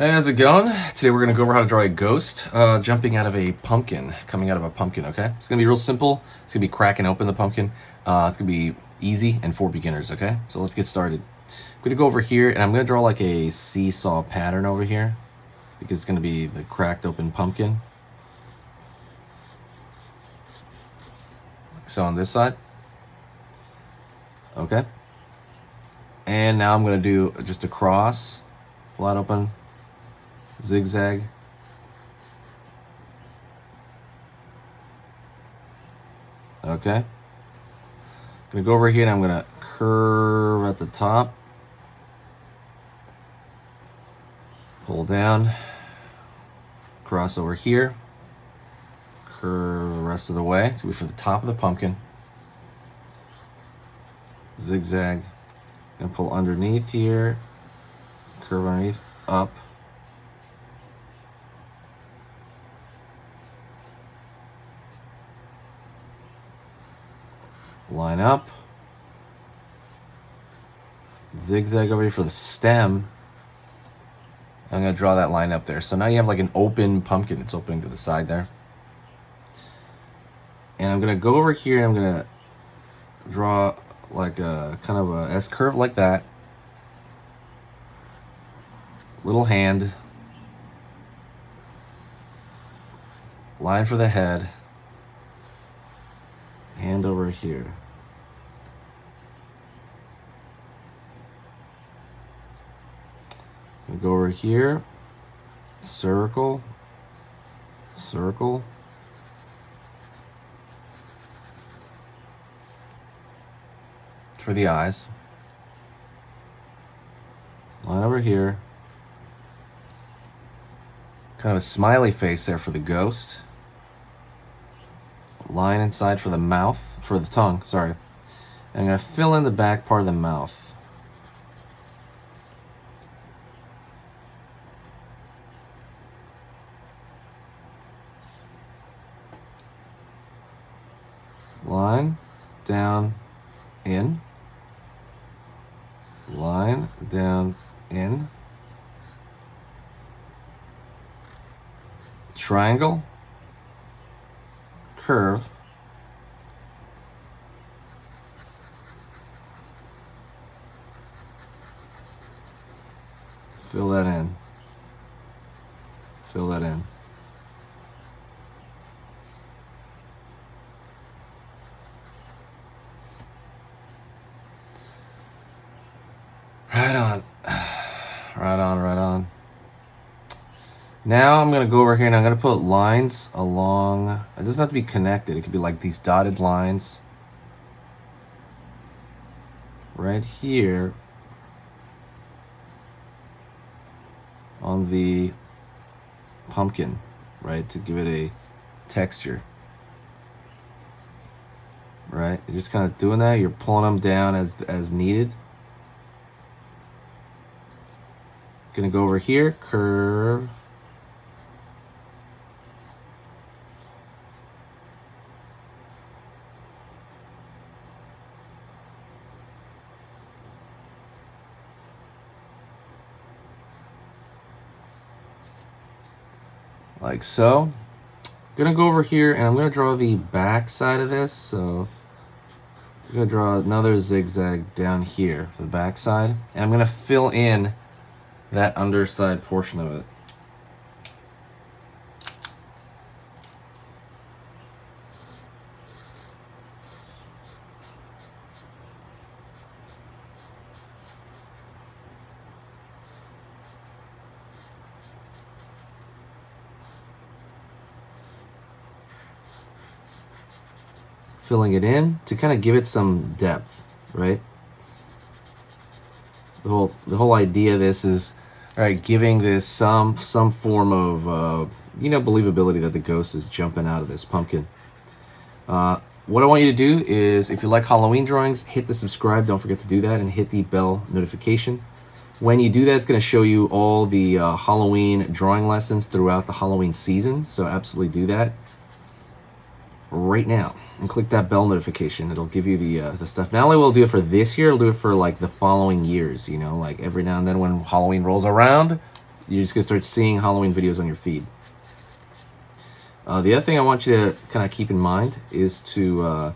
Hey, how's it going? Today we're going to go over how to draw a ghost jumping out of a pumpkin, coming out of a pumpkin, okay? It's going to be real simple. It's going to be cracking open the pumpkin. It's going to be easy and for beginners, okay? So let's get started. I'm going to go over here and I'm going to draw like a seesaw pattern over here because it's going to be the cracked open pumpkin. So on this side. Okay. And now I'm going to do just a cross, flat open, zigzag. Okay. I'm going to go over here and I'm going to curve at the top. Pull down. Cross over here. Curve the rest of the way. It's going to be for the top of the pumpkin. Zigzag. I'm going to pull underneath here. Curve underneath. Up. Line up. Zigzag over here for the stem. I'm going to draw that line up there. So now you have like an open pumpkin. It's opening to the side there. And I'm going to go over here and I'm going to draw like a kind of a S curve like that. Little hand. Line for the head. Hand over here. We go over here, circle, circle, for the eyes, line over here, kind of a smiley face there for the ghost, line inside for the mouth, for the tongue, sorry, and I'm going to fill in the back part of the mouth. Line, down, in. Line, down, in. Triangle. Curve. Fill that in. Fill that in. Right on. Right on, right on. Now I'm going to go over here and I'm going to put lines along. It doesn't have to be connected. It could be like these dotted lines. Right here. On the pumpkin. Right? To give it a texture. Right? You're just kind of doing that. You're pulling them down as needed. Gonna go over here, curve. Like so. Gonna go over here and I'm gonna draw the back side of this. So I'm gonna draw another zigzag down here, the back side. And I'm gonna fill in that underside portion of it. Filling it in to kind of give it some depth, right? The whole idea of this is, all right, giving this some form of believability that the ghost is jumping out of this pumpkin. What I want you to do is, if you like Halloween drawings, hit the subscribe. Don't forget to do that and hit the bell notification. When you do that, it's going to show you all the Halloween drawing lessons throughout the Halloween season. So absolutely do that right now and click that bell notification. It'll give you the stuff. Not only will it do it for this year, it'll do it for like the following years, you know, like every now and then when Halloween rolls around, you're just gonna start seeing Halloween videos on your feed. The other thing I want you to kind of keep in mind is to,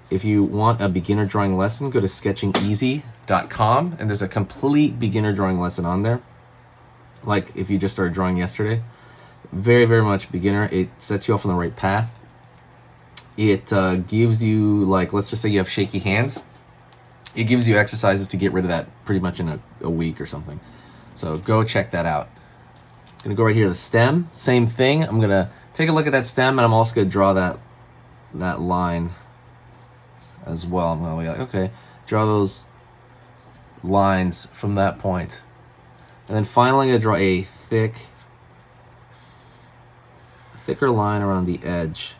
if you want a beginner drawing lesson, go to sketchingeasy.com, and there's a complete beginner drawing lesson on there. Like if you just started drawing yesterday, very, very much beginner. It sets you off on the right path. It gives you, like, let's just say you have shaky hands. It gives you exercises to get rid of that pretty much in a week or something. So go check that out. I'm gonna go right here to the stem. Same thing. I'm gonna take a look at that stem, and I'm also gonna draw that line as well. I'm gonna be like, okay, draw those lines from that point. And then finally, I'm gonna draw a thicker line around the edge.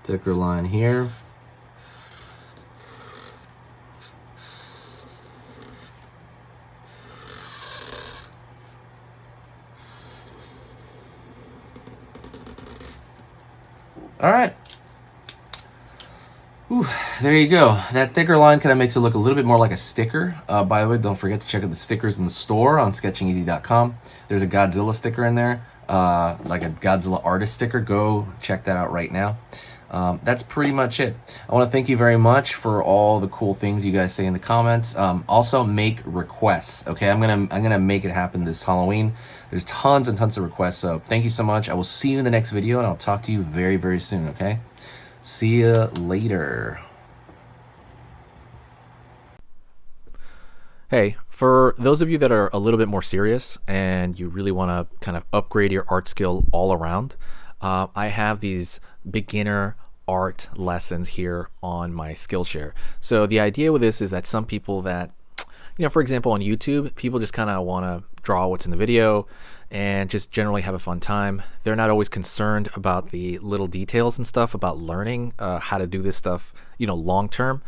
Thicker line here. All right. Whew, there you go. That thicker line kind of makes it look a little bit more like a sticker. By the way, don't forget to check out the stickers in the store on sketchingeasy.com. There's a Godzilla sticker in there, like a Godzilla artist sticker. Go check that out right now. That's pretty much it. I want to thank you very much for all the cool things you guys say in the comments. Also, make requests. Okay, I'm gonna make it happen this Halloween. There's tons and tons of requests. So thank you so much. I will see you in the next video, and I'll talk to you very, very soon. Okay, see ya later. Hey, for those of you that are a little bit more serious and you really want to kind of upgrade your art skill all around, I have these beginner art lessons here on my Skillshare. So the idea with this is that some people that, for example, on YouTube, people just kind of want to draw what's in the video and just generally have a fun time. They're not always concerned about the little details and stuff about learning how to do this stuff, long term.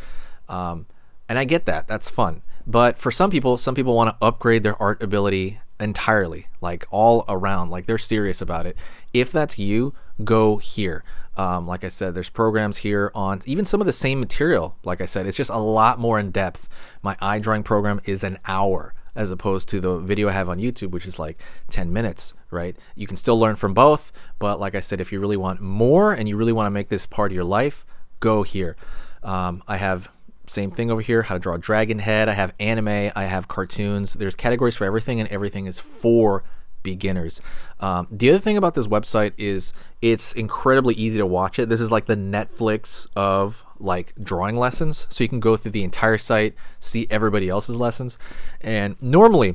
And I get that. That's fun. But for some people want to upgrade their art ability entirely, like all around, like they're serious about it. If that's you, go here. Like I said, there's programs here on even some of the same material. Like I said, it's just a lot more in depth. My eye drawing program is an hour as opposed to the video I have on YouTube, which is like 10 minutes, right? You can still learn from both, but like I said, if you really want more and you really want to make this part of your life, go here. I have same thing over here, how to draw a dragon head. I have anime, I have cartoons. There's categories for everything, and everything is for beginners. The other thing about this website is it's incredibly easy to watch it. This is like the Netflix of like drawing lessons. So you can go through the entire site, see everybody else's lessons. And normally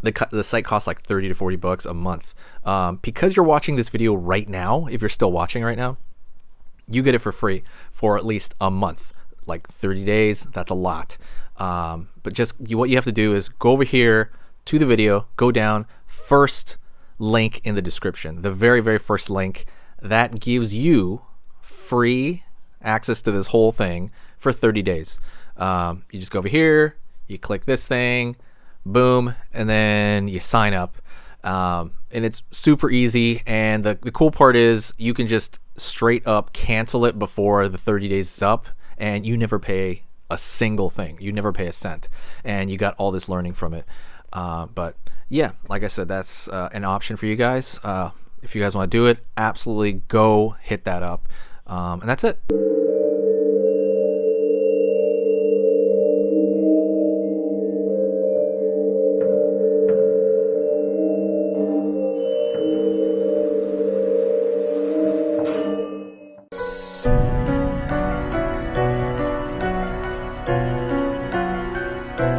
the site costs like 30 to 40 bucks a month. Because you're watching this video right now, if you're still watching right now, you get it for free for at least a month. Like 30 days, that's a lot. But just what you have to do is go over here to the video, go down, first link in the description, the very, very first link. That gives you free access to this whole thing for 30 days. You just go over here, you click this thing, boom, and then you sign up. And it's super easy. And the cool part is you can just straight up cancel it before the 30 days is up, and you never pay a single thing. You never pay a cent, and you got all this learning from it. But yeah, like I said, that's an option for you guys. If you guys want to do it, absolutely go hit that up. And that's it.